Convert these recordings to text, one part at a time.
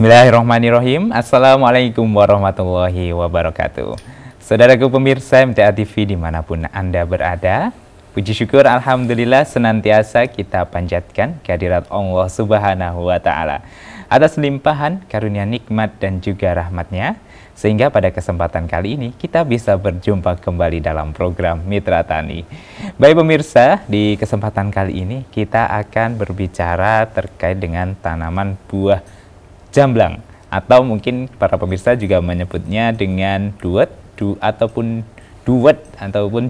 Bismillahirrahmanirrahim. Assalamualaikum warahmatullahi wabarakatuh. Saudaraku pemirsa MTA TV dimanapun Anda berada, puji syukur Alhamdulillah senantiasa kita panjatkan kehadirat Allah Subhanahu wa Ta'ala atas limpahan karunia nikmat dan juga rahmatnya, sehingga pada kesempatan kali ini kita bisa berjumpa kembali dalam program Mitra Tani. Baik pemirsa, di kesempatan kali ini kita akan berbicara terkait dengan tanaman buah jamblang, atau mungkin para pemirsa juga menyebutnya dengan duet, ataupun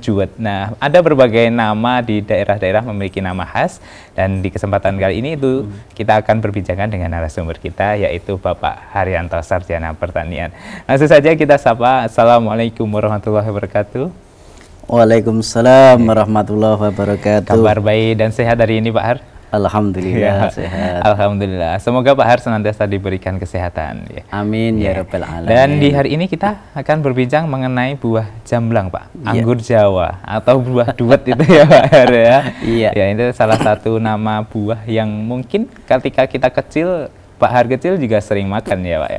juwet. Nah, ada berbagai nama di daerah-daerah memiliki nama khas, dan di kesempatan kali ini itu kita akan berbincang dengan narasumber kita, yaitu Bapak Haryanto, Sarjana Pertanian. Langsung saja kita sapa. Assalamualaikum warahmatullahi wabarakatuh. Waalaikumsalam warahmatullahi wabarakatuh. Kabar baik dan sehat hari ini Pak Har? Alhamdulillah sehat. Alhamdulillah. Semoga Pak Har senantiasa diberikan kesehatan. Ya. Amin ya Rabbal Alamin. Dan di hari ini kita akan berbincang mengenai buah jamblang Pak, anggur Jawa atau buah duet itu ya Pak Har ya. Iya. Ya, itu salah satu nama buah yang mungkin ketika kita kecil, Pak Har kecil juga sering makan ya Pak ya.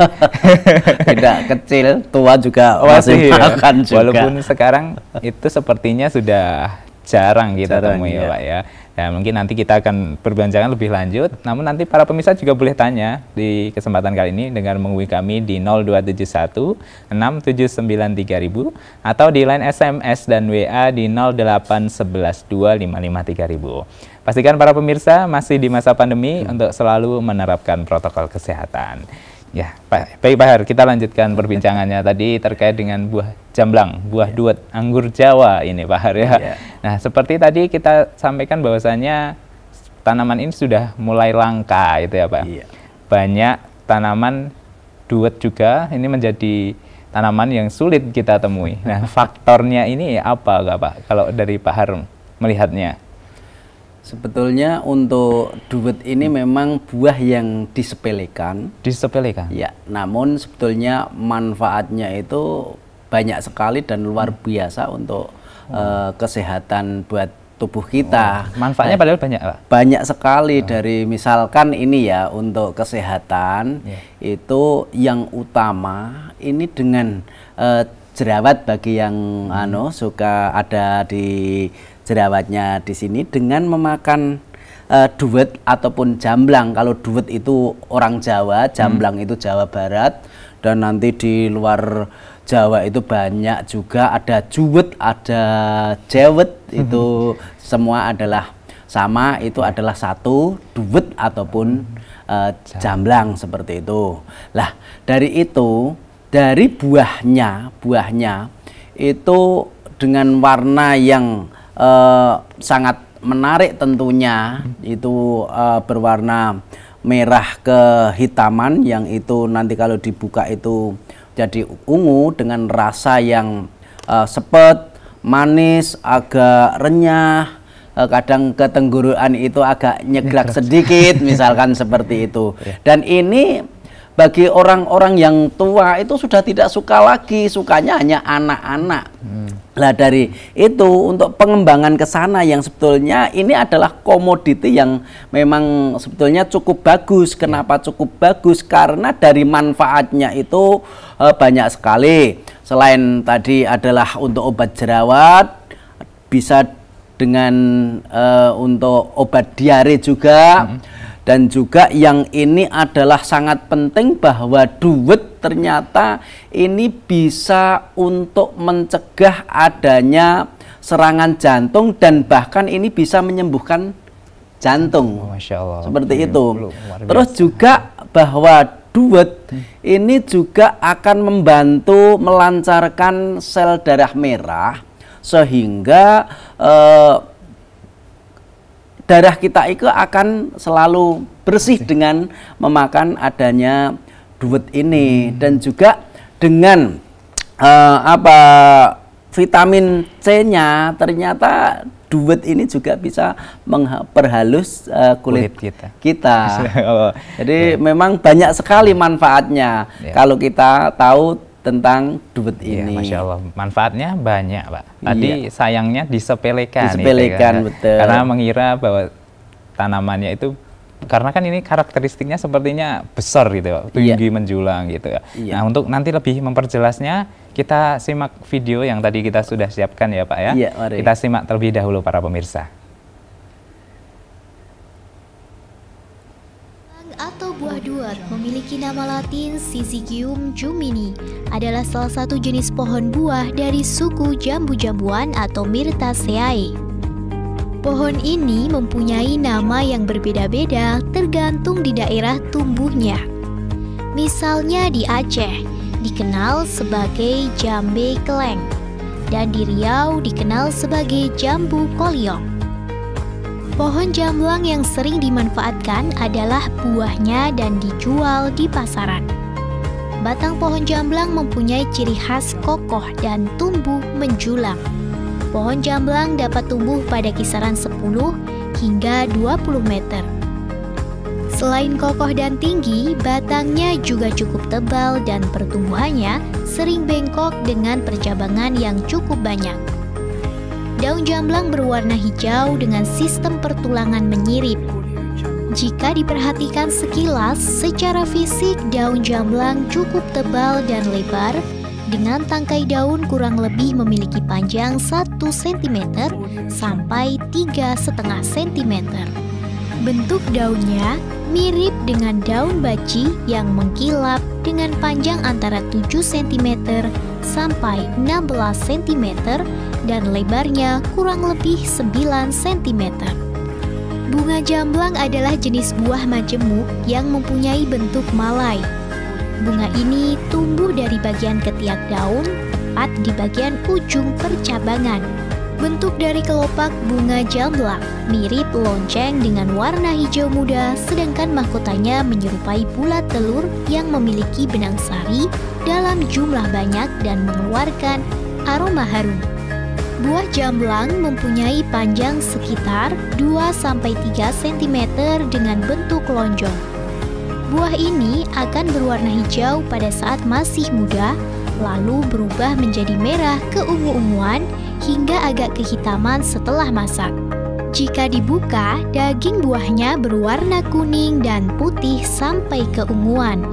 Tidak kecil, tua juga masih makan juga. Walaupun sekarang itu sepertinya sudah jarang kita temui ya Pak ya. Nah, mungkin nanti kita akan perbincangan lebih lanjut. Namun nanti para pemirsa juga boleh tanya di kesempatan kali ini dengan menghubungi kami di 0271 679 3000 atau di line SMS dan WA di 0811 255 3000. Pastikan para pemirsa masih di masa pandemi untuk selalu menerapkan protokol kesehatan. Ya, baik Pak Har, kita lanjutkan perbincangannya tadi terkait dengan buah jamblang, buah duet, anggur Jawa ini Pak Har ya. Nah, seperti tadi kita sampaikan bahwasanya tanaman ini sudah mulai langka itu ya Pak. Banyak tanaman duet juga ini menjadi tanaman yang sulit kita temui. Nah, faktornya ini apa Pak kalau dari Pak Har melihatnya? Sebetulnya untuk duet ini memang buah yang disepelekan. Disepelekan? Ya, namun sebetulnya manfaatnya itu banyak sekali dan luar biasa untuk kesehatan buat tubuh kita. Manfaatnya padahal banyak Pak? Banyak sekali, dari misalkan ini ya untuk kesehatan itu yang utama ini dengan jerawat, bagi yang suka ada di jerawatnya di sini, dengan memakan duet ataupun jamblang. Kalau duet itu orang Jawa, jamblang itu Jawa Barat, dan nanti di luar Jawa itu banyak juga, ada juwet, ada jewet, itu semua adalah sama, itu adalah satu, duet ataupun jamblang seperti itu. Lah, dari itu, dari buahnya itu dengan warna yang sangat menarik tentunya, itu berwarna merah kehitaman, yang itu nanti kalau dibuka itu jadi ungu dengan rasa yang sepet, manis, agak renyah, kadang ke tenggorokan itu agak nyegrak sedikit misalkan seperti itu. Dan ini bagi orang-orang yang tua itu sudah tidak suka lagi, sukanya hanya anak-anak. Lah, dari itu untuk pengembangan ke sana yang sebetulnya ini adalah komoditi yang memang sebetulnya cukup bagus. Kenapa cukup bagus? Karena dari manfaatnya itu banyak sekali. Selain tadi adalah untuk obat jerawat, bisa dengan untuk obat diare juga. Dan juga yang ini adalah sangat penting bahwa duet ternyata ini bisa untuk mencegah adanya serangan jantung, dan bahkan ini bisa menyembuhkan jantung. Masya Allah. Seperti itu. Terus juga bahwa duet ini juga akan membantu melancarkan sel darah merah, sehingga darah kita itu akan selalu bersih dengan memakan adanya duet ini. Dan juga dengan vitamin C-nya, ternyata duet ini juga bisa memperhalus kulit kita. Jadi memang banyak sekali manfaatnya kalau kita tahu tentang duet ini. Masya Allah, manfaatnya banyak Pak. Tadi sayangnya disepelekan. Disepelekan, betul. Karena mengira bahwa tanamannya itu karena kan ini karakteristiknya sepertinya besar gitu ya, tinggi menjulang gitu ya. Nah, untuk nanti lebih memperjelasnya, kita simak video yang tadi kita sudah siapkan ya Pak ya. Kita simak terlebih dahulu para pemirsa. Atau buah duer memiliki nama latin Syzygium jumini, adalah salah satu jenis pohon buah dari suku jambu-jambuan atau Myrtaceae. Pohon ini mempunyai nama yang berbeda-beda tergantung di daerah tumbuhnya. Misalnya di Aceh dikenal sebagai jambe keleng, dan di Riau dikenal sebagai jambu kolyong. Pohon jamblang yang sering dimanfaatkan adalah buahnya dan dijual di pasaran. Batang pohon jamblang mempunyai ciri khas kokoh dan tumbuh menjulang. Pohon jamblang dapat tumbuh pada kisaran 10 hingga 20 meter. Selain kokoh dan tinggi, batangnya juga cukup tebal dan pertumbuhannya sering bengkok dengan percabangan yang cukup banyak. Daun jamblang berwarna hijau dengan sistem pertulangan menyirip. Jika diperhatikan sekilas, secara fisik daun jamblang cukup tebal dan lebar, dengan tangkai daun kurang lebih memiliki panjang 1 cm sampai 3,5 cm. Bentuk daunnya mirip dengan daun baci yang mengkilap dengan panjang antara 7 cm sampai 16 cm dan lebarnya kurang lebih 9 cm. Bunga jamblang adalah jenis buah majemuk yang mempunyai bentuk malai. Bunga ini tumbuh dari bagian ketiak daun, tepat di bagian ujung percabangan. Bentuk dari kelopak bunga jamblang mirip lonceng dengan warna hijau muda, sedangkan mahkotanya menyerupai bulat telur yang memiliki benang sari dalam jumlah banyak dan mengeluarkan aroma harum. Buah jamblang mempunyai panjang sekitar 2-3 cm dengan bentuk lonjong. Buah ini akan berwarna hijau pada saat masih muda, lalu berubah menjadi merah keungu-unguan hingga agak kehitaman setelah masak. Jika dibuka, daging buahnya berwarna kuning dan putih sampai keunguan.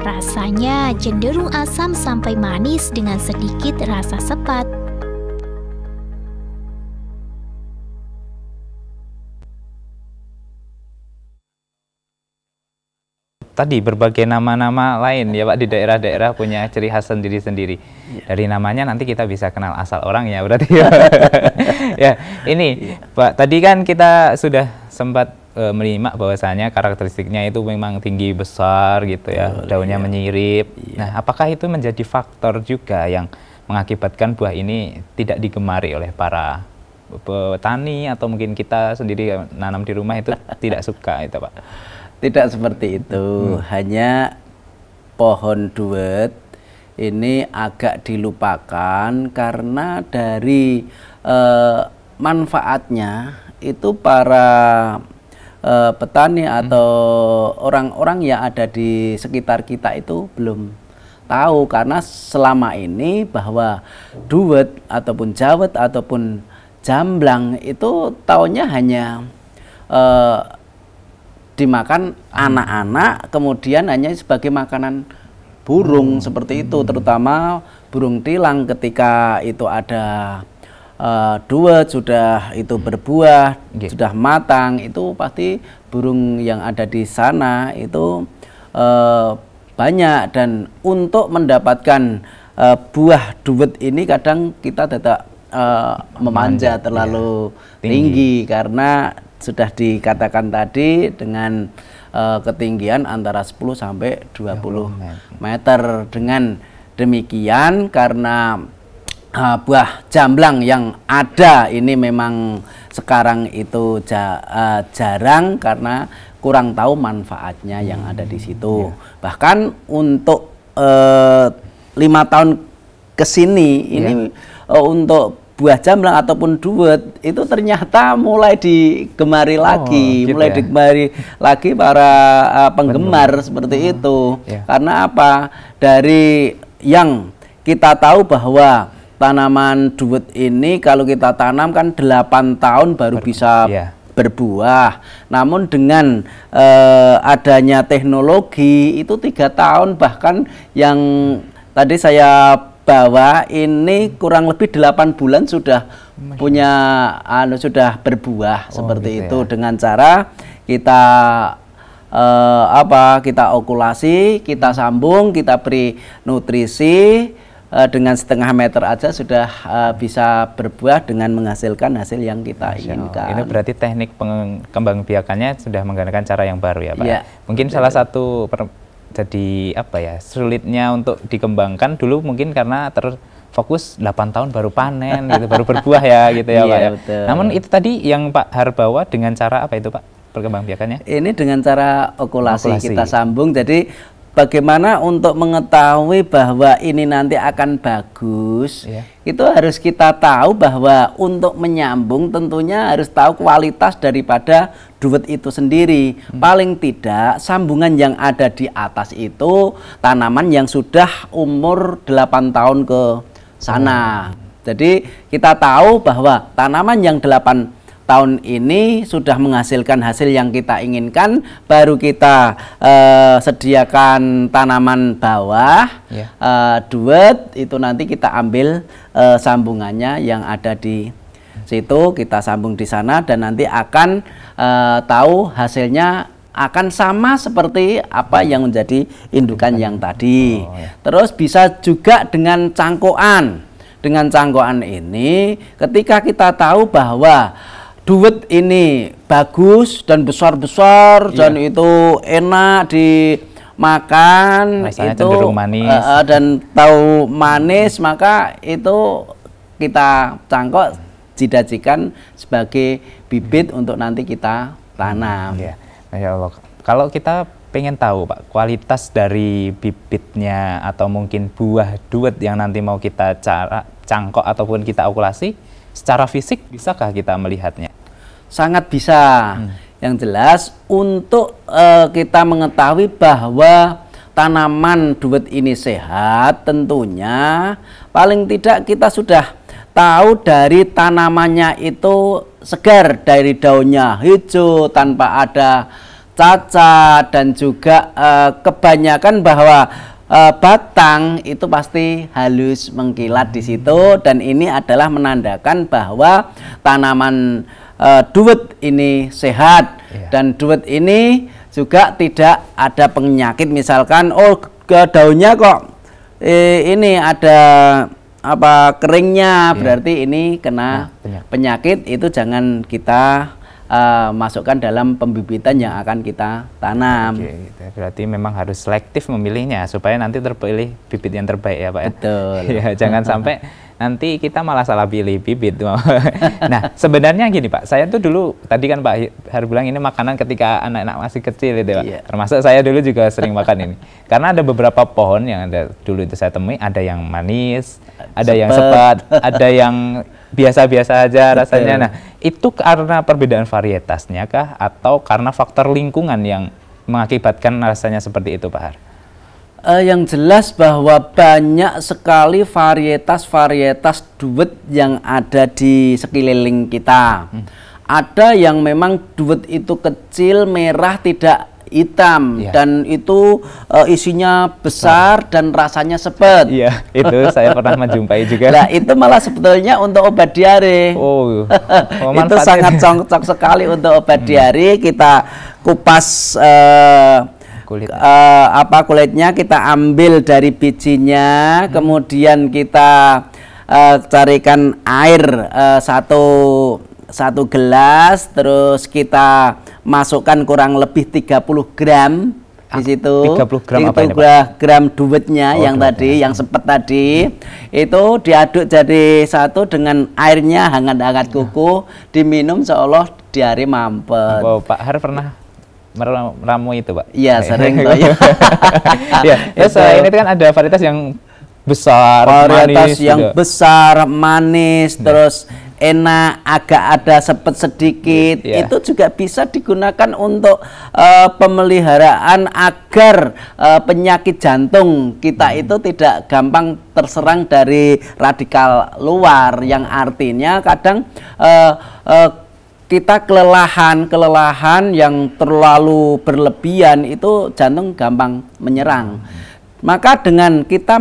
Rasanya cenderung asam sampai manis dengan sedikit rasa sepat. Tadi berbagai nama-nama lain ya Pak, di daerah-daerah punya ciri khas sendiri-sendiri. Dari namanya nanti kita bisa kenal asal orangnya berarti ya. Ya, ini Pak, tadi kan kita sudah sempat menyimak bahwasanya karakteristiknya itu memang tinggi besar gitu ya, daunnya menyirip. Nah, apakah itu menjadi faktor juga yang mengakibatkan buah ini tidak digemari oleh para petani atau mungkin kita sendiri nanam di rumah itu tidak suka itu Pak? Tidak seperti itu, hanya pohon duet ini agak dilupakan karena dari manfaatnya itu para petani atau orang-orang yang ada di sekitar kita itu belum tahu, karena selama ini bahwa duet ataupun jawet ataupun jamblang itu taunya hanya dimakan anak-anak, kemudian hanya sebagai makanan burung seperti itu, terutama burung tilang. Ketika itu ada duet sudah itu berbuah, sudah matang, itu pasti burung yang ada di sana itu banyak. Dan untuk mendapatkan buah duet ini kadang kita tidak memanja terlalu tinggi karena sudah dikatakan tadi dengan ketinggian antara 10 sampai 20 meter. Dengan demikian, karena buah jamblang yang ada ini memang sekarang itu jarang karena kurang tahu manfaatnya yang ada di situ. Bahkan untuk 5 tahun ke sini ini untuk buah jamblang ataupun duet itu ternyata mulai digemari lagi, mulai digemari lagi para penggemar seperti itu. Karena apa? Dari yang kita tahu bahwa tanaman duet ini kalau kita tanam kan 8 tahun baru bisa berbuah. Namun dengan adanya teknologi itu 3 tahun, bahkan yang tadi saya bawa ini kurang lebih 8 bulan sudah punya sudah berbuah seperti itu, dengan cara kita kita okulasi, kita sambung, kita beri nutrisi. Dengan 1/2 meter aja sudah bisa berbuah dengan menghasilkan hasil yang kita inginkan. Ini berarti teknik pengembangbiakannya sudah menggunakan cara yang baru ya Pak? Ya, mungkin betul. Salah satu jadi sulitnya untuk dikembangkan dulu mungkin karena terfokus 8 tahun baru panen gitu, baru berbuah ya gitu ya Pak ya. Betul. Namun itu tadi yang Pak Har bawa dengan cara apa itu Pak perkembangbiakannya? Ini dengan cara okulasi. Kita sambung, jadi bagaimana untuk mengetahui bahwa ini nanti akan bagus, itu harus kita tahu bahwa untuk menyambung tentunya harus tahu kualitas daripada duet itu sendiri. Paling tidak sambungan yang ada di atas itu tanaman yang sudah umur 8 tahun ke sana. Jadi kita tahu bahwa tanaman yang 8 tahun ini sudah menghasilkan hasil yang kita inginkan, baru kita sediakan tanaman bawah, duet itu nanti kita ambil sambungannya yang ada di situ, kita sambung di sana, dan nanti akan tahu hasilnya akan sama seperti apa yang menjadi indukan yang tadi. Terus bisa juga dengan cangkokan. Dengan cangkokan ini, ketika kita tahu bahwa duet ini bagus dan besar-besar dan itu enak dimakan, rasanya itu cenderung manis dan tahu manis, maka itu kita cangkok didajikan sebagai bibit untuk nanti kita tanam. Masya Allah. Kalau kita pengen tahu Pak kualitas dari bibitnya atau mungkin buah duet yang nanti mau kita cangkok ataupun kita okulasi, secara fisik bisakah kita melihatnya? Sangat bisa. Yang jelas untuk kita mengetahui bahwa tanaman duet ini sehat, tentunya paling tidak kita sudah tahu dari tanamannya itu segar, dari daunnya hijau tanpa ada cacat, dan juga kebanyakan bahwa batang itu pasti halus mengkilat di situ, dan ini adalah menandakan bahwa tanaman duet ini sehat, dan duet ini juga tidak ada penyakit. Misalkan daunnya kok ini ada keringnya, berarti ini kena penyakit, itu jangan kita masukkan dalam pembibitan yang akan kita tanam. Berarti memang harus selektif memilihnya supaya nanti terpilih bibit yang terbaik ya Pak. Betul. Ya, jangan sampai nanti kita malah salah pilih bibit. Nah sebenarnya gini Pak, saya tuh dulu tadi kan Pak Har bilang ini makanan ketika anak-anak masih kecil itu Pak. Termasuk saya dulu juga sering makan ini. Karena ada beberapa pohon yang dulu itu saya temui, ada yang manis, ada yang sepet, ada yang biasa-biasa aja rasanya. Nah itu karena perbedaan varietasnya kah atau karena faktor lingkungan yang mengakibatkan rasanya seperti itu Pak Har? Yang jelas bahwa banyak sekali varietas-varietas duet yang ada di sekeliling kita. Ada yang memang duet itu kecil, merah, tidak hitam, dan itu isinya besar dan rasanya sepet. Iya, itu saya pernah menjumpai juga. Nah, itu malah sebetulnya untuk obat diare. Itu sangat cocok sekali untuk obat diare. Kita kupas kulitnya, kita ambil dari bijinya, kemudian kita carikan air satu gelas, terus kita masukkan kurang lebih 30 gram di situ. 30 gram apa ini, gram duetnya yang tadi, yang sepet tadi, itu diaduk jadi satu dengan airnya hangat-hangat kuku, diminum seolah diare mampet. Pak Har pernah meramu itu Pak? Iya, sering. Terus ini kan ada varietas yang besar, varietas manis, yang besar, manis, terus enak, agak ada sepet sedikit, itu juga bisa digunakan untuk pemeliharaan agar penyakit jantung kita itu tidak gampang terserang dari radikal luar, yang artinya kadang kita kelelahan yang terlalu berlebihan itu jantung gampang menyerang. Maka dengan kita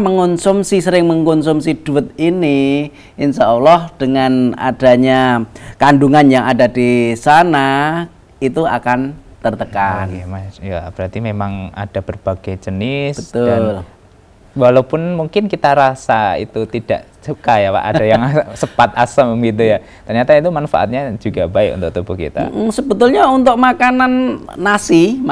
sering mengkonsumsi DWT ini, insya Allah dengan adanya kandungan yang ada di sana itu akan tertekan. Oke, Mas. Ya, berarti memang ada berbagai jenis. Betul. Dan walaupun mungkin kita rasa itu tidak suka ya Pak, ada yang sepat asam gitu ya. Ternyata itu manfaatnya juga baik untuk tubuh kita. Sebetulnya untuk makanan nasi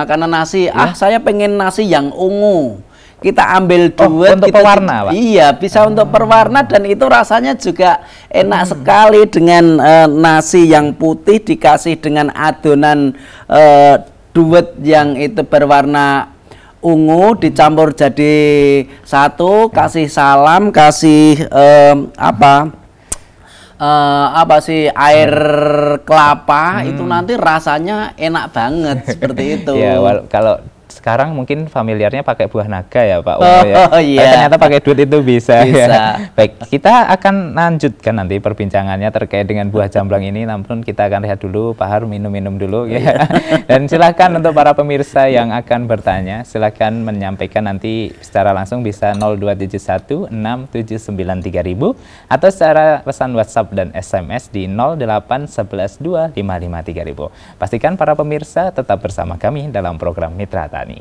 ya? Saya pengen nasi yang ungu. Kita ambil DWT untuk pewarna, Pak. Iya, bisa untuk perwarna dan itu rasanya juga enak sekali dengan nasi yang putih dikasih dengan adonan DWT yang itu berwarna ungu dicampur jadi satu, kasih salam, kasih air kelapa, itu nanti rasanya enak banget seperti itu. Ya, kalau sekarang mungkin familiarnya pakai buah naga ya Pak. Iya. Ternyata pakai DWT itu bisa. Bisa. Ya. Baik, kita akan lanjutkan nanti perbincangannya terkait dengan buah jamblang ini. Namun kita akan lihat dulu, Pak Har minum-minum dulu ya. Dan silakan untuk para pemirsa yang akan bertanya, silakan menyampaikan nanti secara langsung bisa 0271 6793000 atau secara pesan WhatsApp dan SMS di 0811 255 3000. Pastikan para pemirsa tetap bersama kami dalam program Mitra Tani.